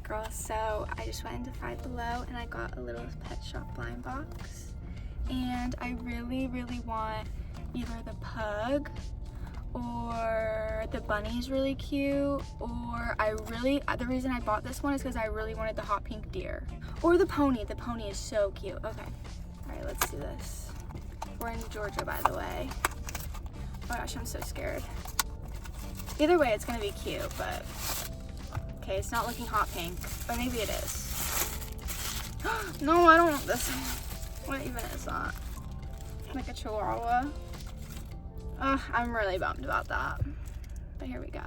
girls, so I just went into Five Below and I got a little pet shop blind box. And I really want either the pug or the bunny's really cute, or the reason I bought this one is because I really wanted the hot pink deer. Or the pony. The pony is so cute. Okay. Alright, let's do this. We're in Georgia, by the way. Oh my gosh, I'm so scared. Either way, it's gonna be cute, but okay, it's not looking hot pink, but maybe it is. No, I don't want this. What even is that? Like a chihuahua? Ugh, I'm really bummed about that. But here we go.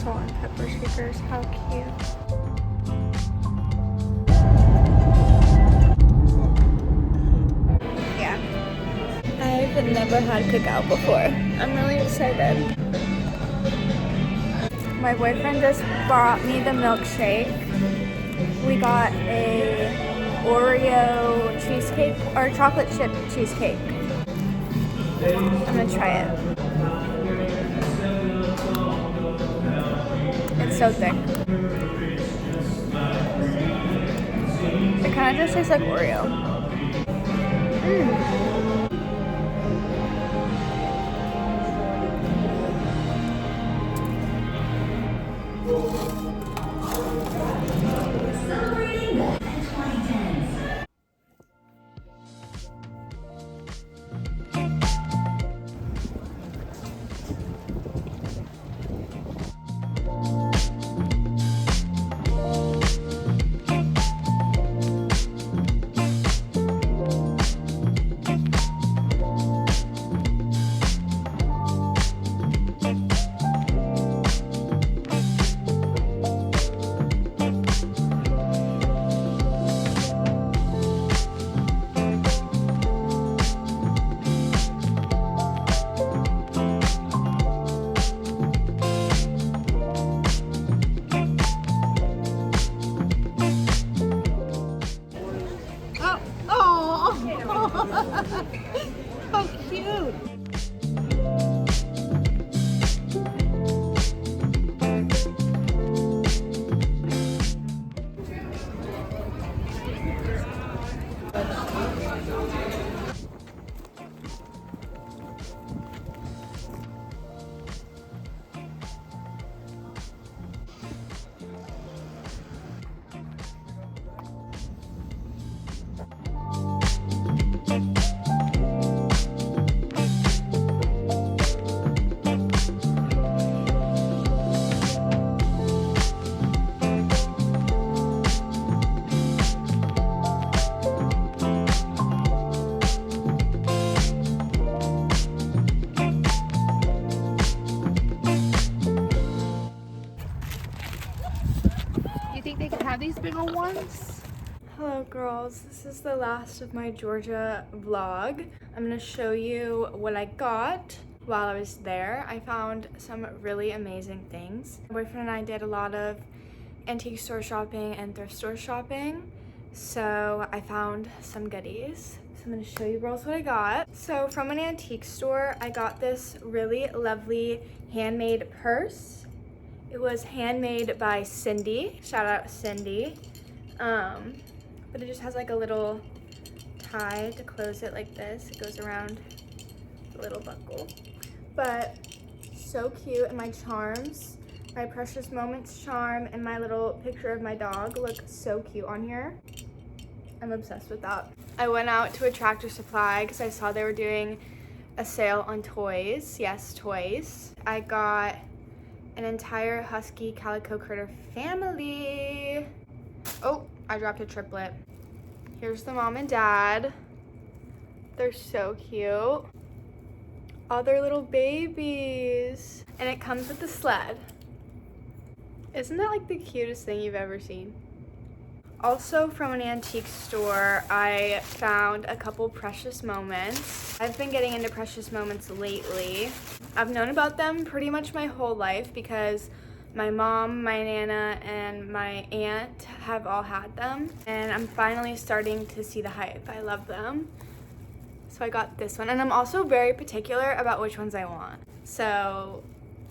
Salt and pepper shakers, how cute. Yeah. I've never had cacao before. I'm really excited. My boyfriend just bought me the milkshake. We got a Oreo cheesecake, or chocolate chip cheesecake. I'm gonna try it. It's so thick. It kind of just tastes like Oreo. How cute! They could have these big old ones. Hello girls, this is the last of my Georgia vlog. I'm gonna show you what I got while I was there. I found some really amazing things. My boyfriend and I did a lot of antique store shopping and thrift store shopping, so I found some goodies. So I'm gonna show you girls what I got. So from an antique store, I got this really lovely handmade purse. It was handmade by Cindy. Shout out Cindy. But it just has like a little tie to close it like this. It goes around the little buckle. But so cute, and my charms, my Precious Moments charm and my little picture of my dog look so cute on here. I'm obsessed with that. I went out to a Tractor Supply because I saw they were doing a sale on toys. Yes, toys. I got an entire Husky Calico Critter family. Oh, I dropped a triplet. Here's the mom and dad. They're so cute. All their little babies. And it comes with the sled. Isn't that like the cutest thing you've ever seen? Also from an antique store, I found a couple precious moments. I've been getting into precious moments lately. I've known about them pretty much my whole life because my mom, my nana, and my aunt have all had them. And I'm finally starting to see the hype. I love them. So I got this one. And I'm also very particular about which ones I want. So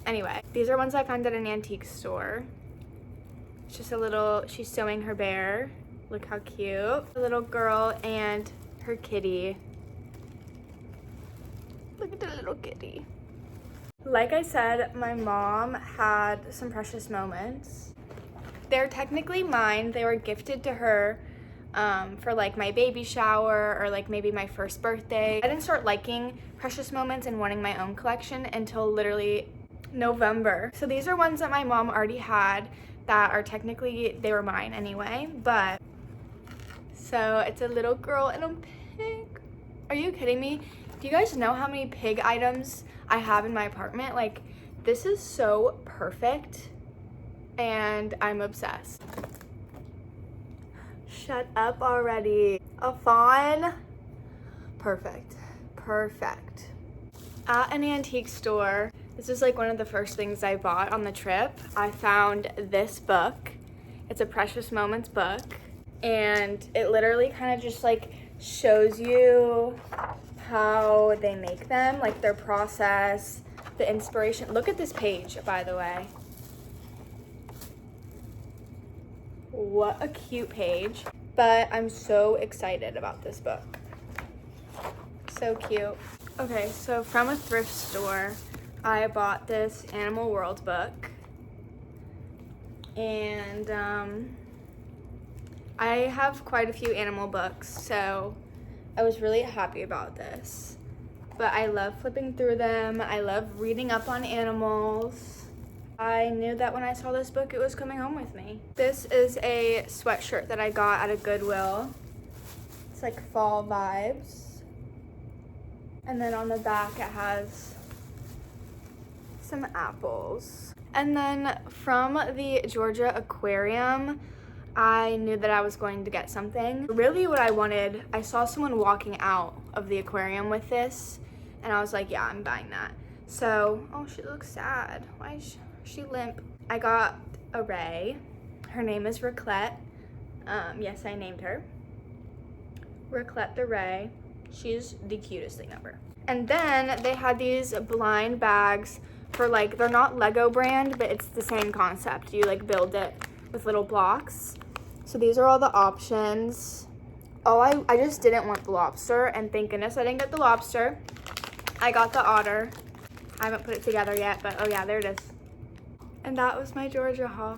anyway, these are ones I found at an antique store. It's just a little, she's sewing her bear. Look how cute. A little girl and her kitty. Look at the little kitty. Like I said, my mom had some precious moments. They're technically mine. They were gifted to her for like my baby shower or like maybe my first birthday. I didn't start liking precious moments and wanting my own collection until literally November. So these are ones that my mom already had that are technically, they were mine anyway, but. So it's a little girl and a pig. Are you kidding me? Do you guys know how many pig items I have in my apartment? Like, this is so perfect and I'm obsessed. Shut up already. A fawn? Perfect, perfect. At an antique store, this is like one of the first things I bought on the trip. I found this book. It's a Precious Moments book. And it literally kind of just like shows you how they make them, like their process, the inspiration. Look at this page, by the way. What a cute page. But I'm so excited about this book. So cute. Okay, so from a thrift store, I bought this Animal World book. And I have quite a few animal books, so I was really happy about this. But I love flipping through them. I love reading up on animals. I knew that when I saw this book, it was coming home with me. This is a sweatshirt that I got at a Goodwill. It's like fall vibes. And then on the back, it has some apples. And then from the Georgia Aquarium, I knew that I was going to get something. Really what I wanted, I saw someone walking out of the aquarium with this, and I was like, yeah, I'm buying that. So, oh, she looks sad. Why is she limp? I got a ray. Her name is Raclette. Yes, I named her. Raclette the Ray. She's the cutest thing ever. And then they had these blind bags for like, they're not Lego brand, but it's the same concept. You like build it with little blocks. So these are all the options. Oh, I just didn't want the lobster, and thank goodness I didn't get the lobster. I got the otter. I haven't put it together yet, but oh yeah, there it is. And that was my Georgia haul.